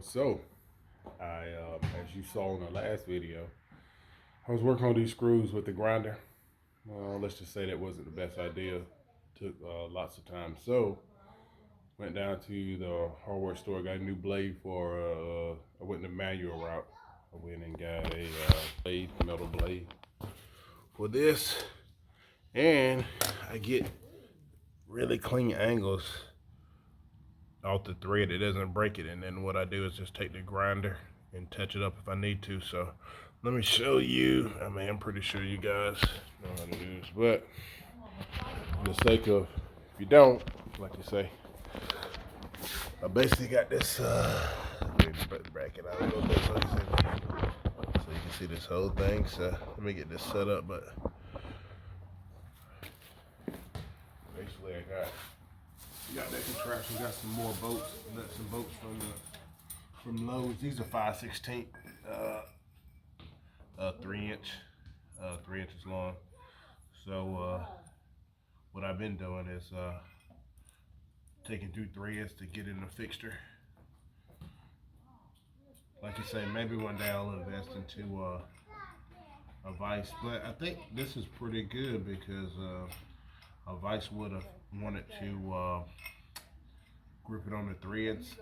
So as you saw in the last video, I was working on these screws with the grinder. Let's just say that wasn't the best idea. Took lots of time. So went down to the hardware store, got a new blade for. I went the manual route. I went and got a metal blade for this, and I get really clean angles off the thread. It doesn't break it, and then what I do is just take the grinder and touch it up if I need to. So let me show you. I mean, I'm pretty sure you guys know how to do this, but for the sake of, if you don't, like you say, I basically got this, let me back it out a little bit so you can see this whole thing. So let me get this set up, but basically I got that contraption, got some more bolts, nuts and bolts from Lowe's. These are 5/16, 3-inch, 3 inches long. So what I've been doing is taking 2 threads to get in the fixture. Like you say, maybe one day I'll invest into a vise, but I think this is pretty good because a vise would have wanted to grip it on the threads,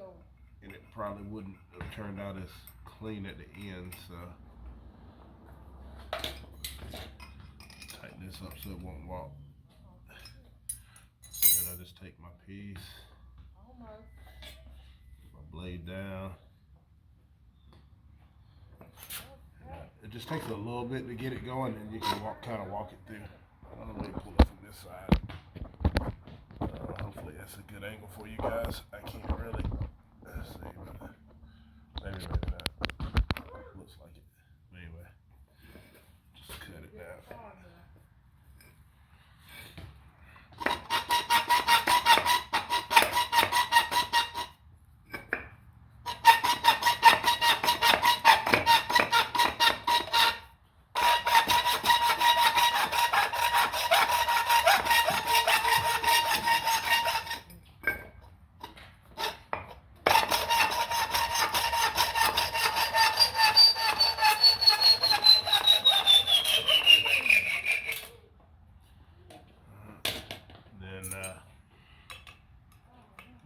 and it probably wouldn't have turned out as clean at the end. So tighten this up so it won't walk. And then I just take my piece, my blade down. It just takes a little bit to get it going, and you can kind of walk it through. Let me pull it from this side. Hopefully that's a good angle for you guys. I can't really see, but maybe not. Looks like it. Anyway, just cut it down.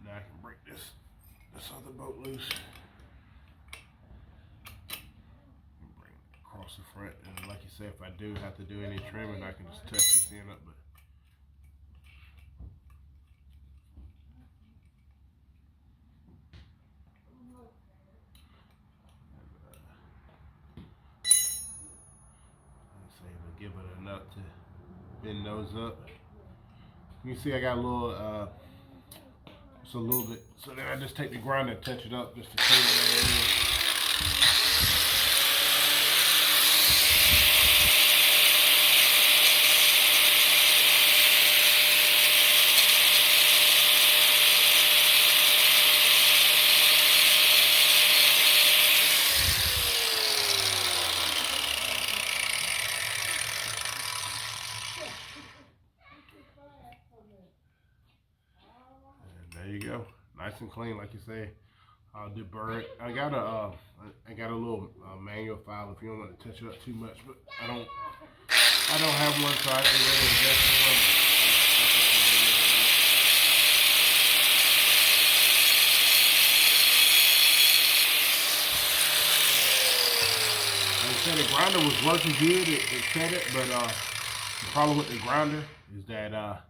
Now I can break this other bolt loose. Bring it across the front, and like you say, if I do have to do any trimming, I can just touch this end up. But give it enough to bend those up. You can see I got a little, just a little bit. So then I just take the grinder and touch it up just to clean it area. There you go, nice and clean, like you say. I'll deburr it. I got a little manual file if you don't want to touch it up too much, but I don't have one, so I didn't really invest in one. Like I said, the grinder was working good. It cut it, but the problem with the grinder is that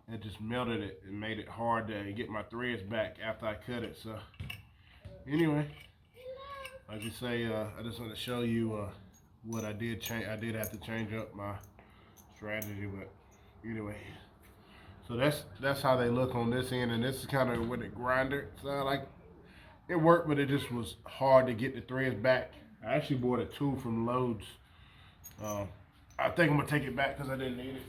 it just melted it and made it hard to get my threads back after I cut it. So anyway, like you say, I just want to show you what I did change. I did have to change up my strategy, but anyway. So that's how they look on this end, and this is kind of with the grinder. So like it worked, but it just was hard to get the threads back. I actually bought a tool from Lowe's. I think I'm gonna take it back because I didn't need it.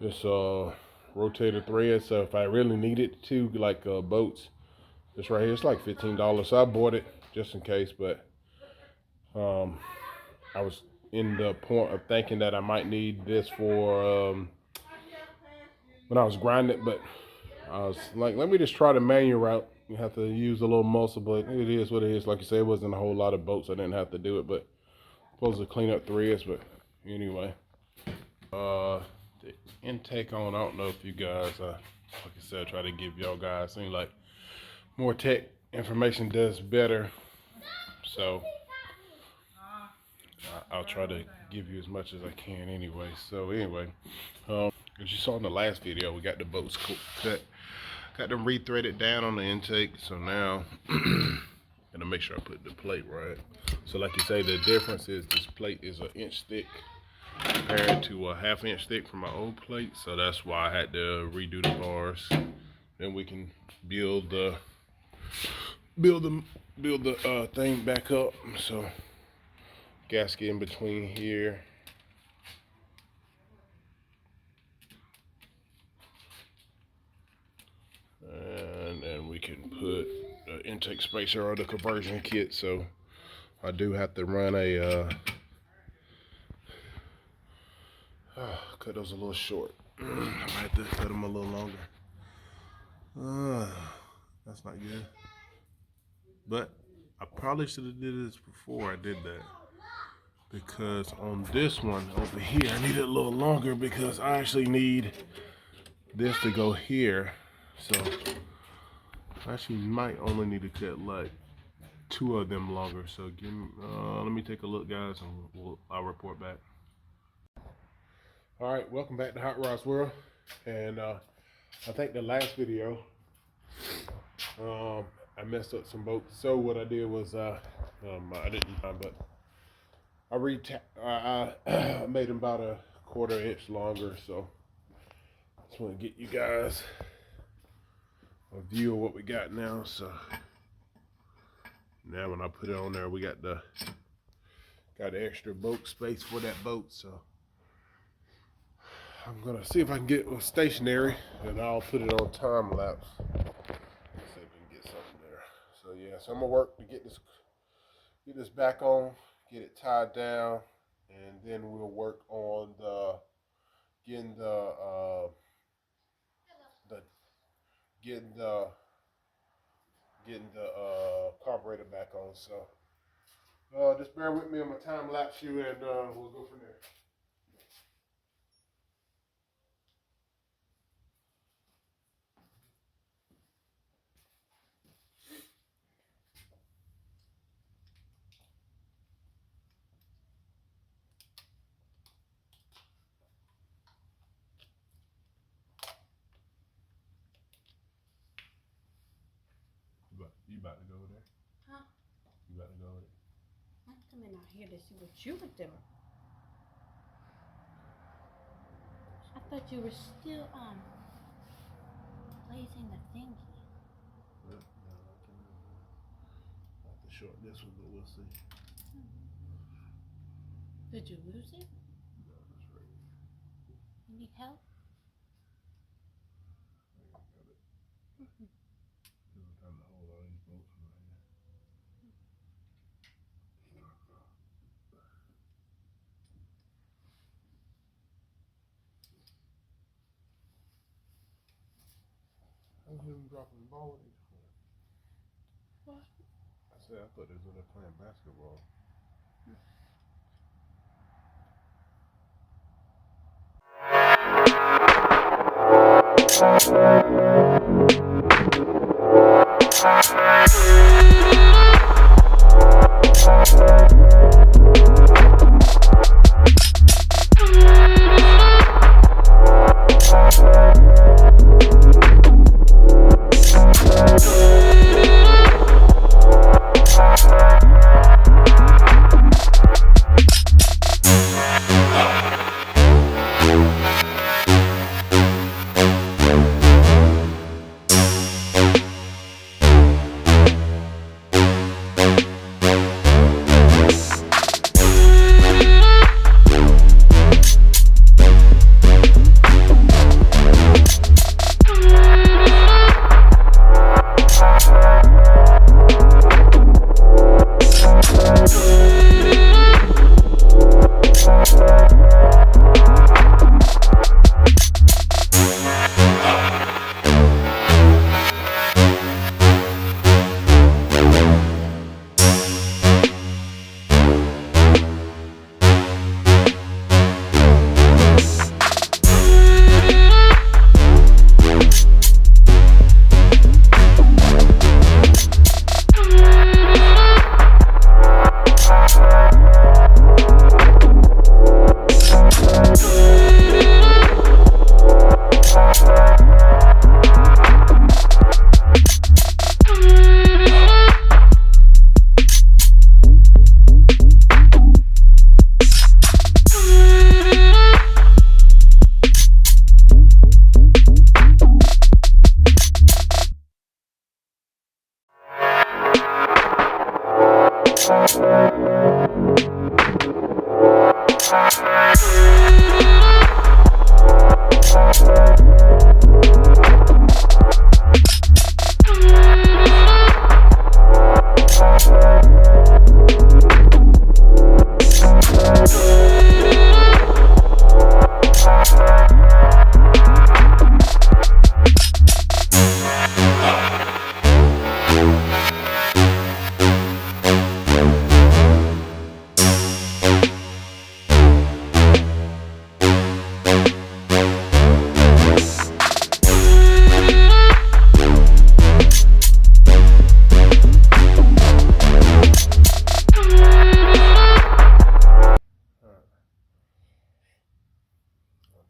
This rotator thread, so if I really needed to, like boats, this right here, it's like $15, so I bought it just in case. But I was in the point of thinking that I might need this for when I was grinding, but I was like, let me just try the manual route. You have to use a little muscle, but it is what it is. Like you said, it wasn't a whole lot of bolts. I didn't have to do it, but supposed to clean up threads. But anyway, the intake on. I don't know if you guys, like I said, I try to give y'all guys seem like more tech information does better. So I'll try to give you as much as I can anyway. So anyway, as you saw in the last video, we got the bolts cut. Got them re-threaded down on the intake. So now, gonna make sure I put the plate right. So like you say, the difference is this plate is 1 inch thick compared to a 1/2 inch thick from my old plate. So that's why I had to redo the bars. Then we can build the thing back up. So gasket in between here. And then we can put the intake spacer or the conversion kit. So I do have to run a cut those a little short. I might have to cut them a little longer. That's not good. But I probably should have did this before I did that, because on this one over here I need it a little longer because I actually need this to go here. So I actually might only need to cut like 2 of them longer. So give me, let me take a look, guys, and I'll report back. All right, welcome back to Hot Rods World. And I think the last video, I messed up some bolts. So what I did was, I didn't, but I made them about a 1/4 inch longer. So I just want to get you guys a view of what we got now. So now when I put it on there, we got the extra bolt space for that bolt. So I'm gonna see if I can get it stationary, and I'll put it on time lapse. See if we can get something there. So yeah, so I'm gonna work to get this back on, get it tied down, and then we'll work on getting the carburetor back on. So just bear with me on my time lapse you, and we'll go from there. You about to go over there? Huh? You about to go over there? I'm coming out here to see what you were doing. I thought you were still blazing the thingy. No, I can have to short this one, but we'll see. Did you lose it? No, that's right. You need help? I got it. Give it time to hold all these bolts right here. I hear him dropping the ball with each one. What? I said I thought they was in there playing basketball.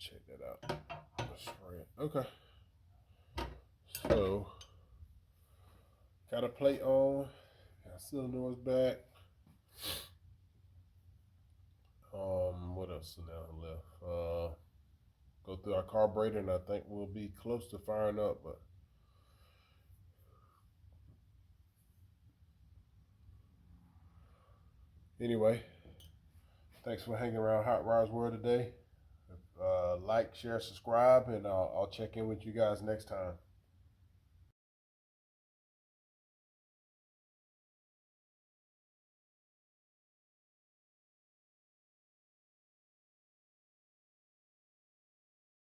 Check that out. Okay. So, got a plate on. Got cylinders back. What else is now left? Go through our carburetor, and I think we'll be close to firing up. But anyway, thanks for hanging around Hot Rods World today. Like, share, subscribe, and I'll check in with you guys next time.